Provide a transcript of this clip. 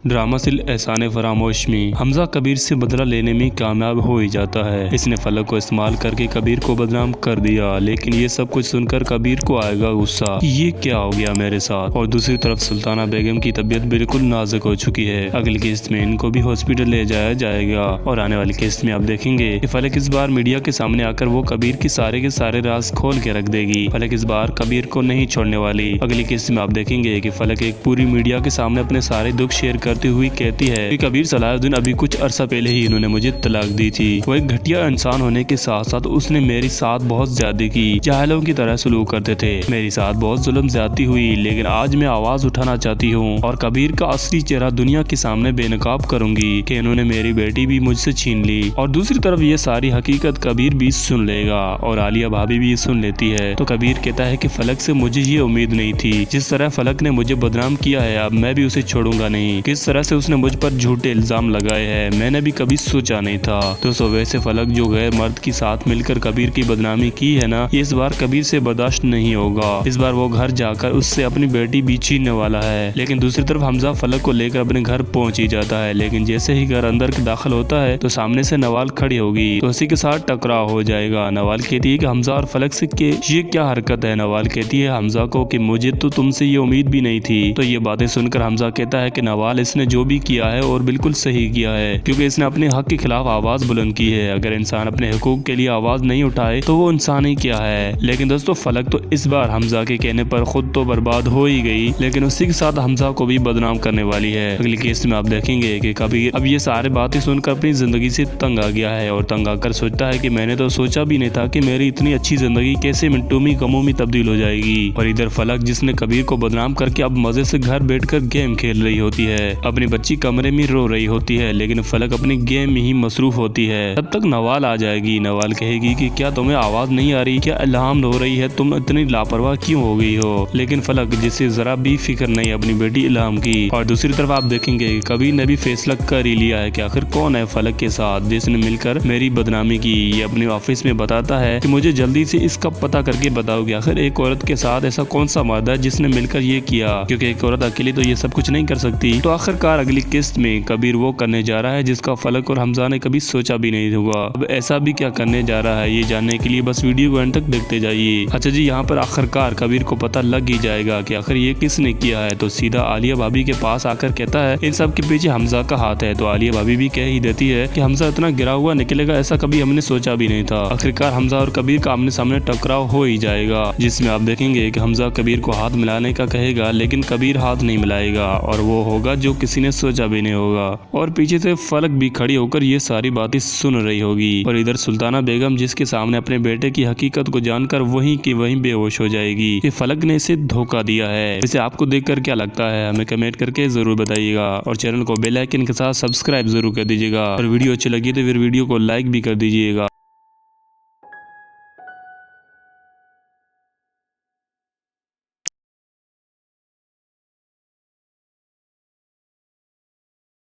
ड्रामासिल एहसान फरामोश में हमजा कबीर से बदला लेने में कामयाब हो ही जाता है। इसने फलक को इस्तेमाल करके कबीर को बदनाम कर दिया, लेकिन ये सब कुछ सुनकर कबीर को आएगा गुस्सा कि ये क्या हो गया मेरे साथ। और दूसरी तरफ सुल्ताना बेगम की तबीयत बिल्कुल नाजुक हो चुकी है। अगली किस्त में इनको भी हॉस्पिटल ले जाया जाएगा और आने वाली किस्त में आप देखेंगे कि फलक इस बार मीडिया के सामने आकर वो कबीर के सारे राज खोल के रख देगी। फलक इस बार कबीर को नहीं छोड़ने वाली। अगली किस्त में आप देखेंगे कि फलक एक पूरी मीडिया के सामने अपने सारे दुख शेयर करती हुई कहती है कि कबीर सलाहुद्दीन अभी कुछ अरसा पहले ही इन्होंने मुझे तलाक दी थी। वो एक घटिया इंसान होने के साथ साथ उसने मेरे साथ बहुत ज्यादा की, जाहिलों की तरह सलूक करते थे। मेरे साथ बहुत जुल्म ज्यादती हुई, लेकिन आज मैं आवाज उठाना चाहती हूँ और कबीर का असली चेहरा दुनिया के सामने बेनकाब करूंगी कि इन्होंने मेरी बेटी भी मुझसे छीन ली। और दूसरी तरफ ये सारी हकीकत कबीर भी सुन लेगा और आलिया भाभी भी सुन लेती है। तो कबीर कहता है कि फलक से मुझे ये उम्मीद नहीं थी। जिस तरह फलक ने मुझे बदनाम किया है, अब मैं भी उसे छोड़ूंगा नहीं। किस तरह से उसने मुझ पर झूठे इल्जाम लगाए हैं, मैंने भी कभी सोचा नहीं था। दोस्तों, वैसे फलक जो गैर मर्द के साथ मिलकर कबीर की बदनामी की है ना, इस बार कबीर से बर्दाश्त नहीं होगा। इस बार वो घर जाकर उससे अपनी बेटी भी छीनने वाला है। लेकिन दूसरी तरफ हमजा फलक को लेकर अपने घर पहुंच ही जाता है। लेकिन जैसे ही घर अंदर दाखिल होता है तो सामने से नवाल खड़ी होगी, तो उसी के साथ टकराव हो जाएगा। नवाल कहती है कि हमजा और फलक से के ये क्या हरकत है। नवाल कहती है हमजा को कि मुझे तो तुमसे ये उम्मीद भी नहीं थी। तो ये बातें सुनकर हमजा कहता है कि नवाल, इसने जो भी किया है और बिल्कुल सही किया है, क्योंकि इसने अपने हक के खिलाफ आवाज बुलंद की है। अगर इंसान अपने हुकूक के लिए आवाज नहीं उठाए तो वो इंसान ही क्या है। लेकिन दोस्तों, फलक तो इस बार हमजा के कहने पर खुद तो बर्बाद हो ही गई, लेकिन उसी के साथ हमजा को भी बदनाम करने वाली है। अगली केस में आप देखेंगे कि कबीर अब ये सारे बातें सुनकर अपनी जिंदगी से तंग आ गया है और तंग आकर सोचता है कि मैंने तो सोचा भी नहीं था कि मेरी इतनी अच्छी जिंदगी कैसे मिनटों में गमों में तब्दील हो जाएगी। और इधर फलक, जिसने कबीर को बदनाम करके अब मजे से घर बैठकर गेम खेल रही होती है, अपनी बच्ची कमरे में रो रही होती है, लेकिन फलक अपनी गेम में ही मसरूफ होती है। तब तक नवाल आ जाएगी। नवाल कहेगी कि क्या तुम्हें आवाज नहीं आ रही, क्या इल्हाम हो रही है, तुम इतनी लापरवाह क्यों हो गई हो। लेकिन फलक, जिसे जरा भी फिक्र नहीं अपनी बेटी इल्हाम की। और दूसरी तरफ आप देखेंगे कबीर ने भी फैसला कर ही लिया है कि आखिर कौन है फलक के साथ जिसने मिलकर मेरी बदनामी की। ये अपने ऑफिस में बताता है कि मुझे जल्दी से इसका पता करके बताओ कि आखिर एक औरत के साथ ऐसा कौन सा मर्द है जिसने मिलकर ये किया, क्योंकि एक औरत अकेली तो ये सब कुछ नहीं कर सकती। तो आखिरकार अगली किस्त में कबीर वो करने जा रहा है जिसका फलक और हमजा ने कभी सोचा भी नहीं होगा। अब ऐसा भी क्या करने जा रहा है, ये जानने के लिए बस वीडियो को एंड तक देखते जाइए। अच्छा जी, यहाँ पर आखिरकार कबीर को पता लग ही जाएगा कि आखिर ये किसने किया है। तो सीधा आलिया भाभी के पास आकर कहता है इन सब के पीछे हमजा का हाथ है। तो आलिया भाभी भी कह ही देती है कि हमजा इतना गिरा हुआ निकलेगा, ऐसा कभी हमने सोचा भी नहीं था। आखिरकार हमजा और कबीर का आमने सामने टकराव हो ही जाएगा, जिसमें आप देखेंगे कि हमजा कबीर को हाथ मिलाने का कहेगा, लेकिन कबीर हाथ नहीं मिलाएगा और वो होगा जो किसी ने सोचा भी नहीं होगा। और पीछे से फलक भी खड़ी होकर ये सारी बातें सुन रही होगी। और इधर सुल्ताना बेगम, जिसके सामने अपने बेटे की हकीकत को जानकर वहीं की वहीं बेहोश हो जाएगी कि फलक ने इसे धोखा दिया है। वैसे आपको देखकर क्या लगता है, हमें कमेंट करके जरूर बताइएगा और चैनल को बेल आइकन के साथ सब्सक्राइब जरूर कर दीजिएगा। और वीडियो अच्छी लगी तो फिर वीडियो को लाइक भी कर दीजिएगा।